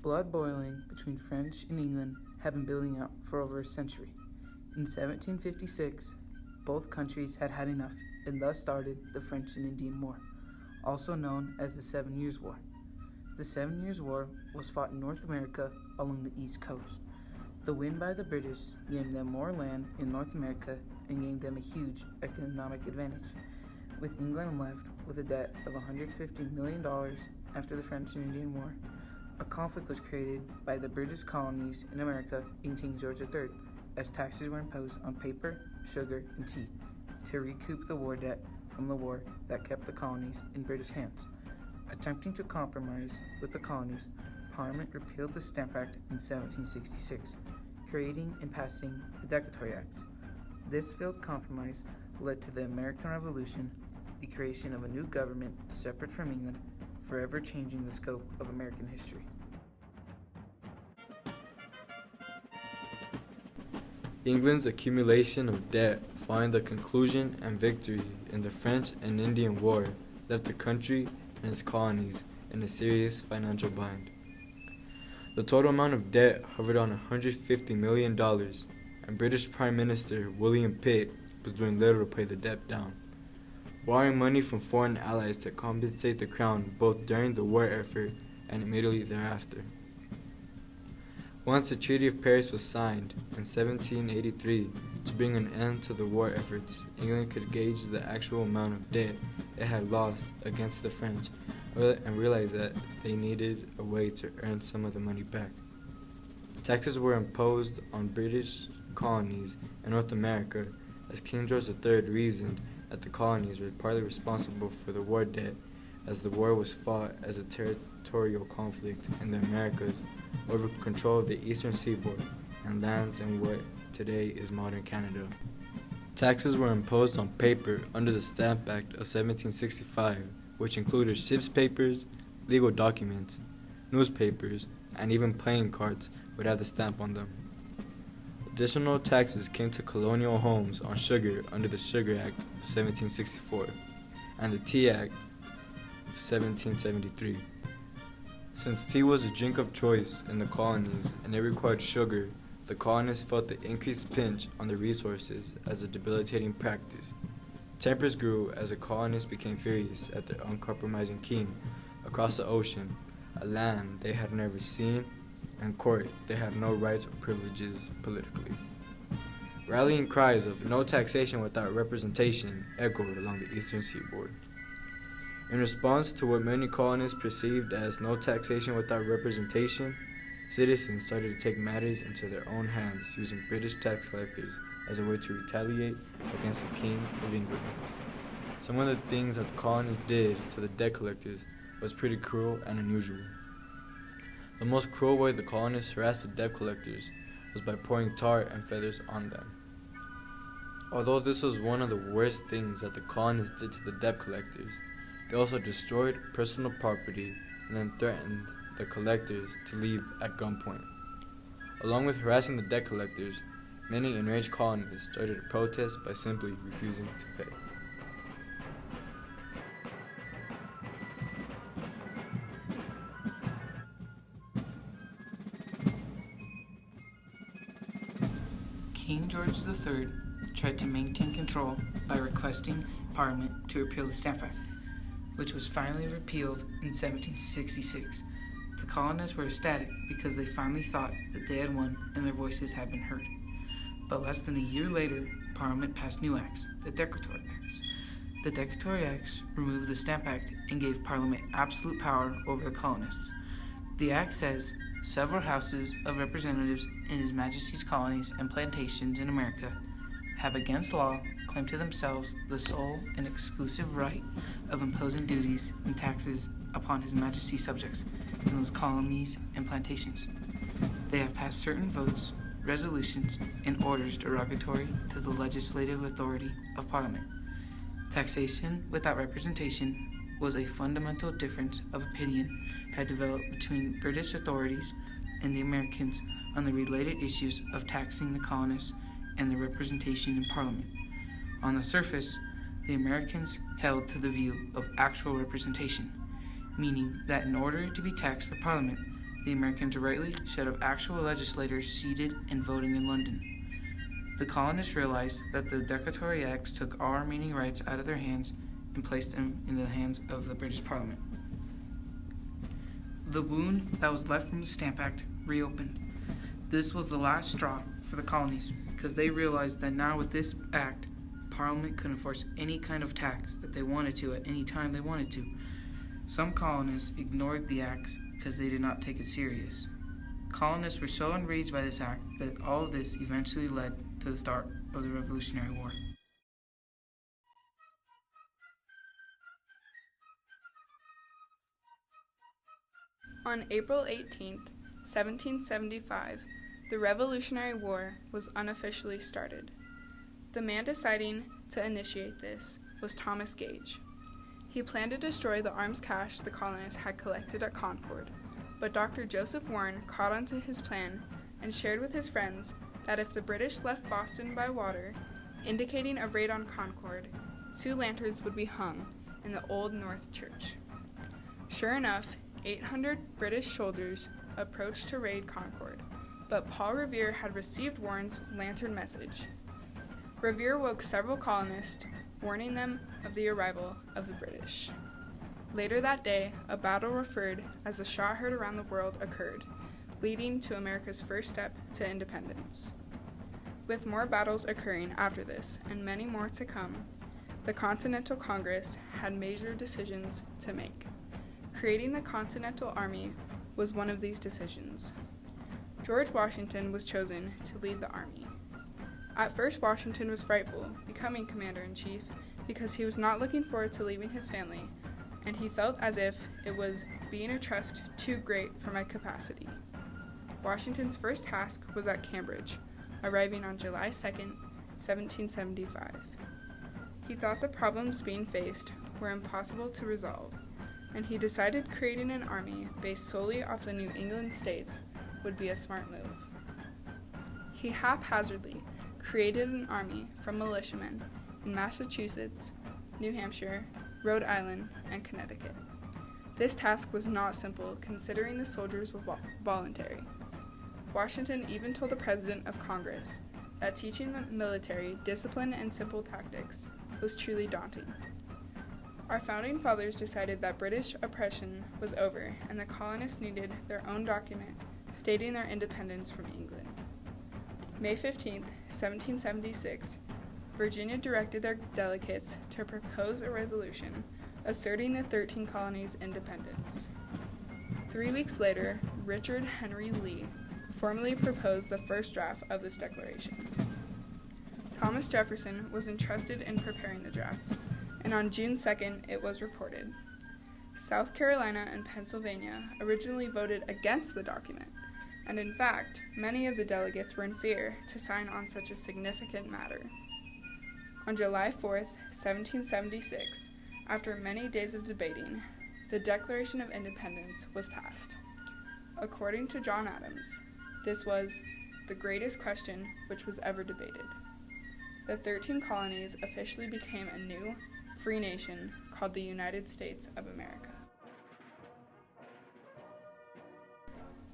Blood boiling between French and England had been building up for over a century. In 1756, both countries had had enough and thus started the French and Indian War, also known as the 7 Years' War. The 7 Years' War was fought in North America along the East Coast. The win by the British gave them more land in North America and gave them a huge economic advantage, with England left with a debt of $150 million after the French and Indian War. A conflict was created by the British colonies in America in King George III, as taxes were imposed on paper, sugar, and tea to recoup the war debt from the war that kept the colonies in British hands. Attempting to compromise with the colonies, Parliament repealed the Stamp Act in 1766, creating and passing the Declaratory Acts. This failed compromise led to the American Revolution, the creation of a new government separate from England, forever changing the scope of American history. England's accumulation of debt following the conclusion and victory in the French and Indian War left the country and its colonies in a serious financial bind. The total amount of debt hovered on $150 million, and British Prime Minister William Pitt was doing little to pay the debt down, borrowing money from foreign allies to compensate the Crown both during the war effort and immediately thereafter. Once the Treaty of Paris was signed in 1783 to bring an end to the war efforts, England could gauge the actual amount of debt it had lost against the French and realized that they needed a way to earn some of the money back. Taxes were imposed on British colonies in North America, as King George III reasoned that the colonies were partly responsible for the war debt, as the war was fought as a territorial conflict in the Americas over control of the eastern seaboard and lands in what today is modern Canada. Taxes were imposed on paper under the Stamp Act of 1765, which included ship's papers, legal documents, newspapers, and even playing cards would have the stamp on them. Additional taxes came to colonial homes on sugar under the Sugar Act of 1764 and the Tea Act of 1773. Since tea was a drink of choice in the colonies and it required sugar, the colonists felt the increased pinch on their resources as a debilitating practice. Tempers grew as the colonists became furious at their uncompromising king across the ocean, a land they had never seen, and court they had no rights or privileges politically. Rallying cries of "no taxation without representation" echoed along the eastern seaboard. In response to what many colonists perceived as no taxation without representation, citizens started to take matters into their own hands, using British tax collectors as a way to retaliate against the King of England. Some of the things that the colonists did to the debt collectors was pretty cruel and unusual. The most cruel way the colonists harassed the debt collectors was by pouring tar and feathers on them. Although this was one of the worst things that the colonists did to the debt collectors, they also destroyed personal property and then threatened the collectors to leave at gunpoint. Along with harassing the debt collectors, many enraged colonists started to protest by simply refusing to pay. King George III tried to maintain control by requesting Parliament to repeal the Stamp Act, which was finally repealed in 1766. The colonists were ecstatic because they finally thought that they had won and their voices had been heard. But less than a year later, Parliament passed new acts, the Declaratory Acts. The Declaratory Acts removed the Stamp Act and gave Parliament absolute power over the colonists. The Act says several houses of representatives in His Majesty's colonies and plantations in America have against law claimed to themselves the sole and exclusive right of imposing duties and taxes upon His Majesty's subjects in those colonies and plantations. They have passed certain votes, resolutions, and orders derogatory to the legislative authority of Parliament. Taxation without representation was a fundamental difference of opinion had developed between British authorities and the Americans on the related issues of taxing the colonists and the representation in Parliament. On the surface, the Americans held to the view of actual representation, meaning that in order to be taxed by Parliament, the Americans rightly should have actual legislators seated and voting in London. The colonists realized that the Declaratory Acts took all remaining rights out of their hands and placed them in the hands of the British Parliament. The wound that was left from the Stamp Act reopened. This was the last straw for the colonies, because they realized that now with this act, Parliament could enforce any kind of tax that they wanted to at any time they wanted to. Some colonists ignored the acts because they did not take it serious. Colonists were so enraged by this act that all of this eventually led to the start of the Revolutionary War. On April 18, 1775, the Revolutionary War was unofficially started. The man deciding to initiate this was Thomas Gage. He planned to destroy the arms cache the colonists had collected at Concord, but Dr. Joseph Warren caught on to his plan and shared with his friends that if the British left Boston by water, indicating a raid on Concord, 2 lanterns would be hung in the Old North Church. Sure enough, 800 British soldiers approached to raid Concord, but Paul Revere had received Warren's lantern message. Revere woke several colonists, warning them of the arrival of the British. Later that day, a battle referred as the Shot Heard Around the World occurred, leading to America's first step to independence. With more battles occurring after this, and many more to come, the Continental Congress had major decisions to make. Creating the Continental Army was one of these decisions. George Washington was chosen to lead the army. At first, Washington was frightful, becoming commander-in-chief, because he was not looking forward to leaving his family, and he felt as if it was being a trust too great for my capacity. Washington's first task was at Cambridge, arriving on July 2, 1775. He thought the problems being faced were impossible to resolve, and he decided creating an army based solely off the New England states would be a smart move. He haphazardly created an army from militiamen in Massachusetts, New Hampshire, Rhode Island, and Connecticut. This task was not simple, considering the soldiers were voluntary. Washington even told the President of Congress that teaching the military discipline and simple tactics was truly daunting. Our founding fathers decided that British oppression was over and the colonists needed their own document stating their independence from England. May 15, 1776, Virginia directed their delegates to propose a resolution asserting the 13 colonies' independence. 3 weeks later, Richard Henry Lee formally proposed the first draft of this declaration. Thomas Jefferson was entrusted in preparing the draft, and on June 2nd, it was reported. South Carolina and Pennsylvania originally voted against the document, and in fact, many of the delegates were in fear to sign on such a significant matter. On July 4th, 1776, after many days of debating, the Declaration of Independence was passed. According to John Adams, this was the greatest question which was ever debated. The 13 colonies officially became a new, free nation called the United States of America.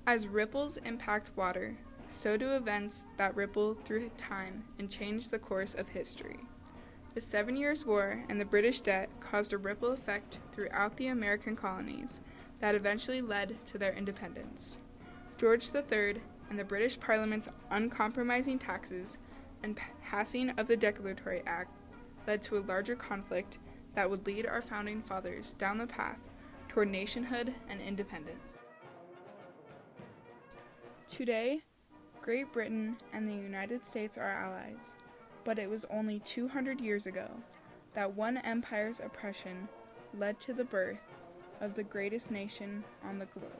As ripples impact water, so do events that ripple through time and change the course of history. The 7 Years' War and the British debt caused a ripple effect throughout the American colonies that eventually led to their independence. George III and the British Parliament's uncompromising taxes and passing of the Declaratory Act led to a larger conflict that would lead our founding fathers down the path toward nationhood and independence. Today, Great Britain and the United States are allies, but it was only 200 years ago that one empire's oppression led to the birth of the greatest nation on the globe.